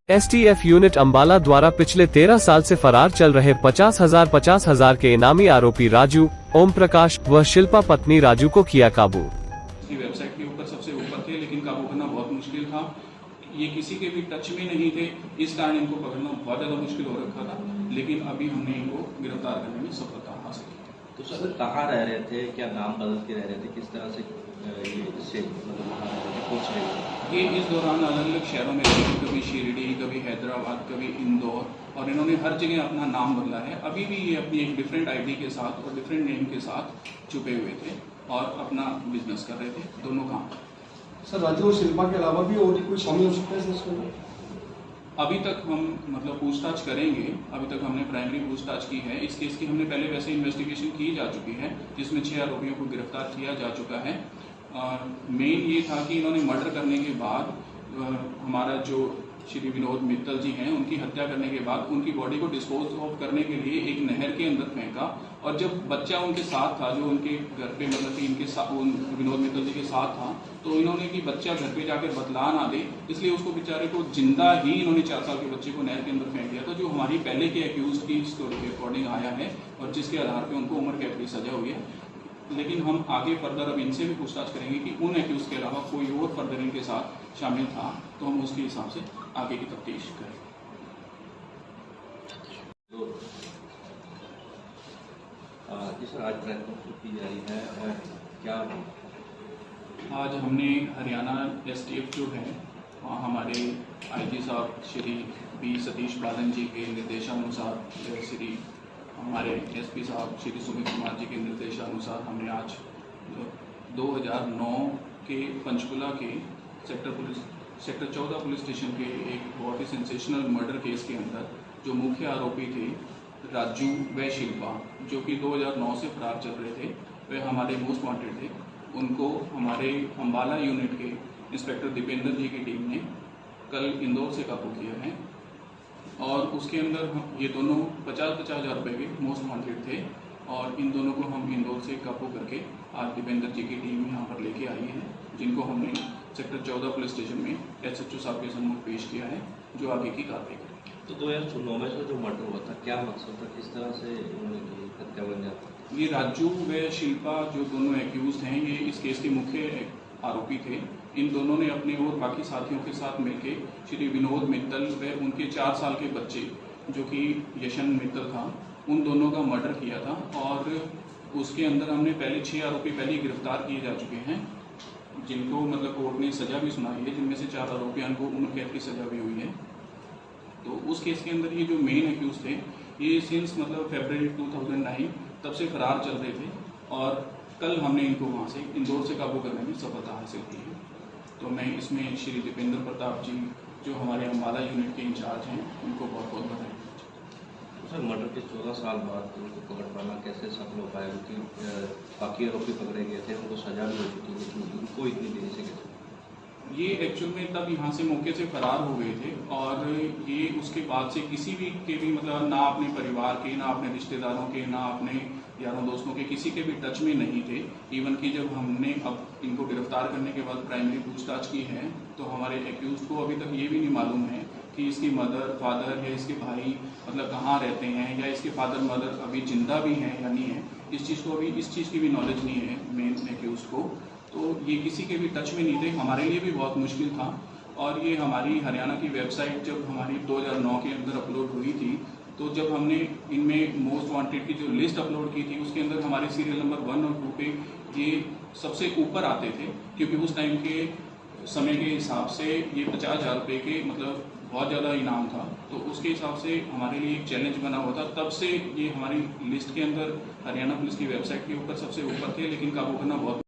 STF unit Ambala द्वारा पिछले 13 साल से फरार चल रहे 50,000 के इनामी आरोपी राजू, ओम प्रकाश व शिल्पा पत्नी राजू को किया काबू। वेबसाइट के ऊपर सबसे ऊपर थे, लेकिन काबू करना बहुत मुश्किल था। ये किसी के भी टच में नहीं थे, इस कारण इनको पकड़ना बहुत ज़्यादा मुश्किल हो रखा था, लेकिन अभी हमने इनको गिरफ्तार करने में सफलता हासिल की। तो सर कहाँ रह रहे थे, क्या नाम बदल के रह रहे थे, किस तरह से ये मतलब वहाँ रह रहे थे, कुछ नहीं? ये इस दौरान अलग अलग शहरों में रहे, कभी शिरडी, कभी हैदराबाद, कभी इंदौर, और इन्होंने हर जगह अपना नाम बदला है। अभी भी ये अपनी एक डिफरेंट आईडी के साथ और डिफरेंट नेम के साथ छुपे हुए थे और अपना बिजनेस कर रहे थे, दोनों काम। सर राजू और शिल्पा के अलावा भी और कोई शामिल हो सकता है इसमें? अभी तक हम मतलब पूछताछ करेंगे। अभी तक हमने प्राइमरी पूछताछ की है। इस केस की हमने पहले वैसे इन्वेस्टिगेशन की जा चुकी है, जिसमें 6 आरोपियों को गिरफ्तार किया जा चुका है। मेन ये था कि इन्होंने मर्डर करने के बाद हमारा जो श्री विनोद मित्तल जी हैं, उनकी हत्या करने के बाद उनकी बॉडी को डिस्पोज ऑफ करने के लिए एक नहर के अंदर फेंका, और जब बच्चा उनके साथ था, जो उनके घर पे मतलब कि इनके साथ विनोद मित्तल जी के साथ था, तो इन्होंने कि बच्चा घर पे जाकर बतला ना दे, इसलिए उसको बेचारे को जिंदा ही इन्होंने 4 साल के बच्चे को नहर के अंदर फेंक दिया था, जो हमारी पहले के एक्यूज की स्टोरी के अकॉर्डिंग आया है और जिसके आधार पर उनको उम्र कैद की सजा हुई है। लेकिन हम आगे फर्दर अब इनसे भी पूछताछ करेंगे कि उन एक्यूज के अलावा कोई और फर्दर इनके साथ शामिल था, तो हम उसके हिसाब से आगे की तफ्तीश करें। सर आज की जा रही है क्या? आज हमने हरियाणा एसटीएफ जो है, हमारे आईजी साहब श्री बी सतीश बालन जी के निर्देशानुसार, श्री हमारे एसपी साहब श्री सुमित कुमार जी के निर्देशानुसार हमने आज 2009 के पंचकुला के सेक्टर 14 पुलिस स्टेशन के एक बहुत ही सेंसेशनल मर्डर केस के अंदर जो मुख्य आरोपी थे राजू व शिल्पा, जो कि 2009 से फरार चल रहे थे, वे हमारे मोस्ट वांटेड थे। उनको हमारे अंबाला यूनिट के इंस्पेक्टर दीपेंद्र जी की टीम ने कल इंदौर से काबू किया है, और उसके अंदर ये दोनों 50-50 हज़ार रुपये के मोस्ट वांटेड थे, और इन दोनों को हम इंदौर से काबू करके आज दीपेंद्र जी की टीम यहाँ पर लेके आई है, जिनको हमने सेक्टर 14 पुलिस स्टेशन में एसएचओ साहब के सम्मुख पेश किया है, जो आगे की कार्रवाई करेंगे। तो 2009 में जो मर्डर हुआ था, क्या मकसद था, किस तरह से हत्या बन जाता? ये राजू व शिल्पा जो दोनों एक्यूज हैं, ये इस केस के मुख्य आरोपी थे। इन दोनों ने अपने और बाकी साथियों के साथ मिलकर श्री विनोद मित्तल व उनके 4 साल के बच्चे जो कि यशन मित्तल था, उन दोनों का मर्डर किया था, और उसके अंदर हमने पहले 6 आरोपी पहले गिरफ्तार किए जा चुके हैं, जिनको मतलब कोर्ट ने सजा भी सुनाई है, जिनमें से 4 आरोपियों को उम्र कैद की सजा भी हुई है। तो उस केस के अंदर ये जो मेन एक्यूज थे, ये सिंस मतलब फरवरी 2009 तब से फरार चल रहे थे, और कल हमने इनको वहाँ से इंदौर से काबू करने में सफलता हासिल की है। तो मैं इसमें श्री दीपेंद्र प्रताप जी जो हमारे अंबाला यूनिट के इंचार्ज हैं, उनको बहुत बहुत बधाई देना चाहता हूँ। सर मर्डर के 14 साल बाद उनको पकड़ पाना कैसे सफल हो पाया, क्योंकि बाकी आरोपी पकड़े गए थे, उनको सजा भी हो चुकी थी, लेकिन उनको इतनी देरी से कैसे? ये एक्चुअल में तब यहाँ से मौके से फरार हो गए थे, और ये उसके बाद से किसी भी के भी मतलब ना अपने परिवार के, ना अपने रिश्तेदारों के, ना अपने यारों दोस्तों के, किसी के भी टच में नहीं थे। इवन कि जब हमने अब इनको गिरफ्तार करने के बाद प्राइमरी पूछताछ की है, तो हमारे एक्यूज को अभी तक ये भी नहीं मालूम है कि इसकी मदर, फादर या इसके भाई मतलब कहाँ रहते हैं, या इसके फादर मदर अभी जिंदा भी हैं या नहीं है। इस चीज़ की भी नॉलेज नहीं है मेन एक्यूज को। तो ये किसी के भी टच में नहीं थे, हमारे लिए भी बहुत मुश्किल था। और ये हमारी हरियाणा की वेबसाइट जब हमारी 2009 के अंदर अपलोड हुई थी, तो जब हमने इनमें मोस्ट वांटेड की जो लिस्ट अपलोड की थी, उसके अंदर हमारे सीरियल नंबर 1 और 2 पे ये सबसे ऊपर आते थे, क्योंकि उस टाइम के समय के हिसाब से ये 50,000 रुपये के मतलब बहुत ज़्यादा इनाम था। तो उसके हिसाब से हमारे लिए एक चैलेंज बना हुआ था, तब से ये हमारी लिस्ट के अंदर हरियाणा पुलिस की वेबसाइट के ऊपर सबसे ऊपर थे, लेकिन काबू करना बहुत